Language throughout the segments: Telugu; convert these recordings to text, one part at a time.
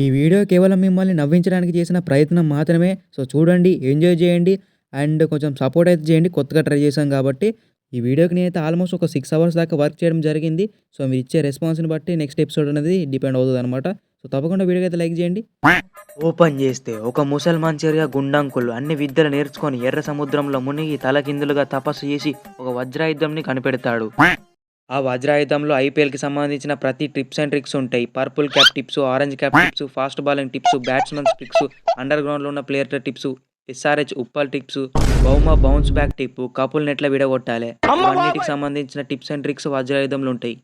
ఈ వీడియో కేవలం మిమ్మల్ని నవ్వించడానికి చేసిన ప్రయత్నం మాత్రమే. సో చూడండి, ఎంజాయ్ చేయండి అండ్ కొంచెం సపోర్ట్ అయితే చేయండి. కొత్తగా ట్రై చేశాం కాబట్టి. ఈ వీడియోకి నేనైతే ఆల్మోస్ట్ ఒక 6 అవర్స్ దాకా వర్క్ చేయడం జరిగింది. సో మీరు ఇచ్చే రెస్పాన్స్‌ని బట్టి నెక్స్ట్ ఎపిసోడ్ అనేది డిపెండ్ అవుతదనమాట. సో తప్పకుండా వీడియోకి అయితే లైక్ చేయండి. ఓపెన్ చేస్తే ఒక ముసల్మాన్ చర్య గుండంకులు అన్ని విద్యలు నేర్చుకొని ఎర్ర సముద్రంలో మునిగి తలకిందులుగా తపస్సు చేసి ఒక వజ్రాయుధంని కనిపెడతాడు. ఆ వజ్రాయుధంలో ఐపీఎల్కి సంబంధించిన ప్రతి టిప్స్ అండ్ ట్రిక్స్ ఉంటాయి. Purple cap tips, orange cap tips, fast bowling tips, batsmens tricks, under గ్రౌండ్లో ఉన్న player tips, SRH Uppal tips, Bumrah bounce back tip, couple నెట్ల విడగొట్టాలి. అన్నిటికి సంబంధించిన టిప్స్ అండ్ ట్రిక్స్ వజ్రాయుధంలో ఉంటాయి.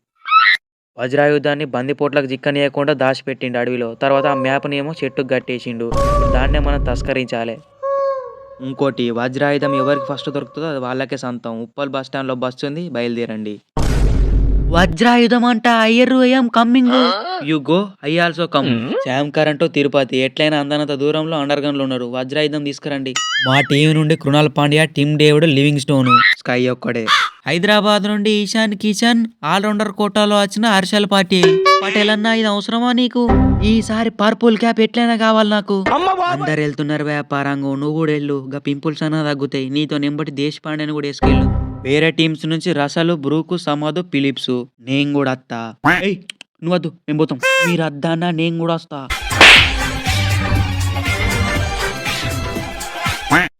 వజ్రాయుధాన్ని బందిపోట్లకు జిక్కనీయకుండా దాచిపెట్టిండు అడవిలో. తర్వాత ఆ మ్యాప్ని ఏమో చెట్టుకు కట్టేసిండు. దాన్నే మనం తస్కరించాలి. ఇంకోటి, వజ్రాయుధం ఎవరికి ఫస్ట్ దొరుకుతుందో అది వాళ్ళకే సొంతం. ఉప్పల్ బస్ స్టాండ్లో బస్సు ఉంది, బయలుదేరండి. వజ్రాయుధం అంట, Iyer I'm coming. You go, I also come. Sam current Tirupati ఎట్లయినా అందనంత దూరంలో అండర్ గ్రౌండ్ లో ఉన్నారు. వజ్రాయుధం తీసుకురండి. మా టీం నుండి Krunal Pandya, Tim David, Livingstone, SKY ఒక్కడే. హైదరాబాద్ నుండి ఈశాన్ కిషన్, ఆల్రౌండర్ కోటాలో వచ్చిన హర్షల్ పటేల్. పటేల్ అన్న, ఇది అవసరమా నీకు? ఈసారి పర్పుల్ క్యాప్ ఎట్లయినా కావాలి నాకు. అందరు వెళ్తున్నారు వ్యాపారంగా, నువ్వు కూడా వెళ్ళు. గా పింపుల్స్ అన్న తగ్గుతాయి. నీతో నింబటి దేశ్ పాండ్యాని కూడా వేసుకెళ్ళు. వేరే టీమ్స్ నుంచి రసలు, బ్రూకు, సమాధు, ఫిలిప్స్. నేను కూడా వస్తా. నువ్వు వద్దు, మేము పోతాం. మీరు వద్దన్నా నేను కూడా వస్తా.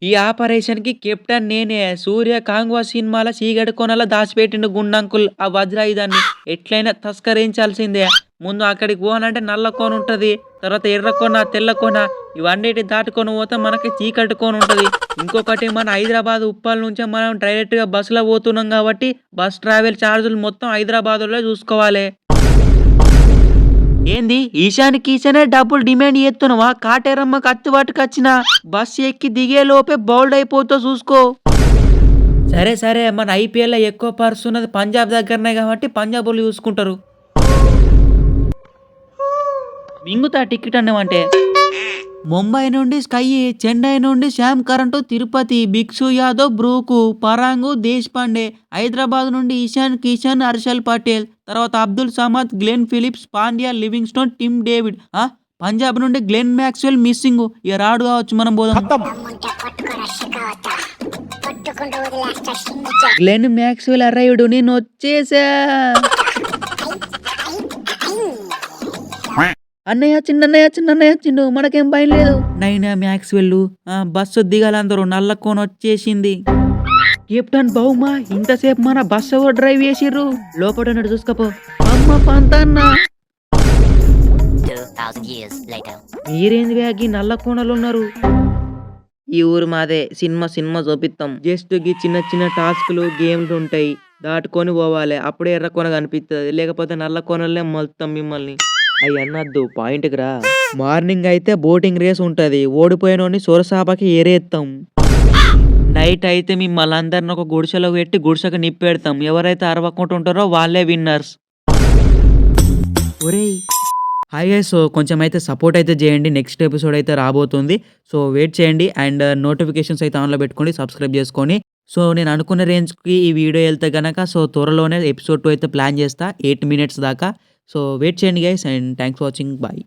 ఈ ఆపరేషన్ కి కెప్టెన్ నేనే. సూర్య కాంగ్వా సినిమాల చీగడి కొనలా దాచిపెట్టిండు గుండంకుల్ ఆ వజ్రాయుధాన్ని. ఎట్లయినా తస్కరించాల్సిందే. ముందు అక్కడికి పోవాలంటే నల్ల కోన ఉంటది, తర్వాత ఎర్ర కోన, తెల్ల కోన, ఇవన్నిటి దాటుకొని పోతే మనకి చీకటి కోన ఉంటది. ఇంకొకటి, మన హైదరాబాద్ ఉప్పల్ నుంచే మనం డైరెక్ట్ గా బస్సులో పోతున్నాం కాబట్టి బస్ ట్రావెల్ ఛార్జీలు మొత్తం హైదరాబాద్లో చూసుకోవాలి. ఏంది ఈశానికి ఈశానే డబ్బులు డిమాండ్ చేస్తున్నావా? కాటేరమ్మ కత్తి పట్టుకొచ్చిన బస్ ఎక్కి దిగే లోపే బౌల్డ్ అయిపోతా చూసుకో. సరే సరే, మన ఐపీఎల్ ఎక్కువ పర్స్ ఉన్నది పంజాబ్ దగ్గరనే కాబట్టి పంజాబ్ వాళ్ళు చూసుకుంటారు. మింగుతా టికెట్ అన్నామంటే. ముంబై నుండి స్కై, చెన్నై నుండి శ్యామ్ కరెంట్, తిరుపతి భిక్షు యాదవ్, బ్రూకు, పరాంగు, దేశ్ పాండే, హైదరాబాద్ నుండి ఈశాన్ కిషన్, హర్షల్ పటేల్, తర్వాత Abdul Samad, Glenn Phillips, Pandya, Livingstone, Tim David. Punjab నుండి గ్లెన్ మ్యాక్స్వెల్ మిస్సింగ్. ఇక రాడు కావచ్చు, మనం పోదాం. గ్లెన్ మ్యాక్స్వెల్ అరైవ్డ్, నేను వచ్చేసా. అన్నయ్య చిన్నయ్య మనకేం భయం లేదు. నైనా మ్యాక్స్వెల్ బస్సు దిగాలందరూ. నల్ల కోన వచ్చేసింది. కెప్టెన్ బౌమా, ఇంతసేపు మన బస్సు ఎవరు డ్రైవ్ చేసిర్రు? లోపల చూసుకోపో. అమ్మ పంతన్న, మీరేంది బ్యాగ్ నల్ల కోనలు ఉన్నారు? ఈ ఊరు మాదే. సినిమా చూపిస్తాం. జస్ట్ గి చిన్న చిన్న టాస్క్లు, గేమ్లు ఉంటాయి, దాటుకొని పోవాలి. అప్పుడే ఎర్ర కోన కనిపిస్తుంది, లేకపోతే నల్ల కోనలనే మొత్తం మిమ్మల్ని. అవి అన్నద్దు, పాయింట్కి రా. మార్నింగ్ అయితే బోటింగ్ రేస్ ఉంటుంది. ఓడిపోయినోని సొరసాపకి ఏరేస్తాం. నైట్ అయితే మిమ్మల్ని అందరిని ఒక గుడిసెలో పెట్టి గుడిసెకు నిప్పెడతాం. ఎవరైతే అరవకుండా ఉంటారో వాళ్ళే విన్నర్స్. ఒరేయ్ హాయ్ గైస్, సో కొంచెం అయితే సపోర్ట్ అయితే చేయండి. నెక్స్ట్ ఎపిసోడ్ అయితే రాబోతుంది. సో వెయిట్ చేయండి అండ్ నోటిఫికేషన్స్ అయితే ఆన్లో పెట్టుకోండి, సబ్స్క్రైబ్ చేసుకొని. సో నేను అనుకున్న రేంజ్కి ఈ వీడియో వెళ్తే కనుక సో త్వరలోనే ఎపిసోడ్ 2 అయితే ప్లాన్ చేస్తా, 8 minutes దాకా. సో వెయిట్ చేయండి guys and thanks for watching. Bye.